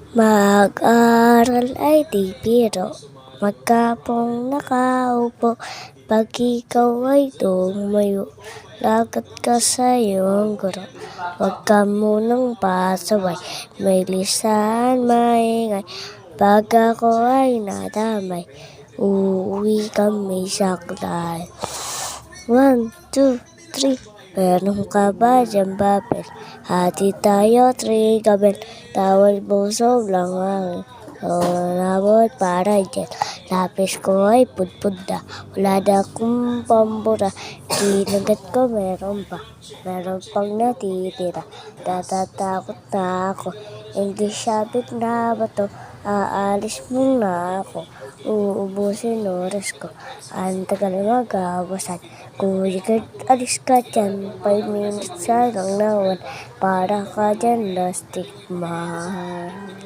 Mag-aral ay di biro, magkapong nakaupo, pag ikaw ay tumayo, lagot ka sa iyong guro. Huwag ka munang pasaway, may lisan maingay, pag ako ay nadamay, uuwi kami saklay. 1, 2, 3, meron ka ba dyan papel? Hati tayo, trigabel, tawal busog lang ang labot para dyan. Lapis ko ay pudpud na, wala na akong pambura, kinagat ko meron pa, meron pang natitira. Natatakot na ako, hindi sabit na bato, aalis muna ako, uubusin oras ko, ang tagal magawasan. Kuya Gert, alis ka dyan, 5 minutes lang naman, para ka dyan lastik man.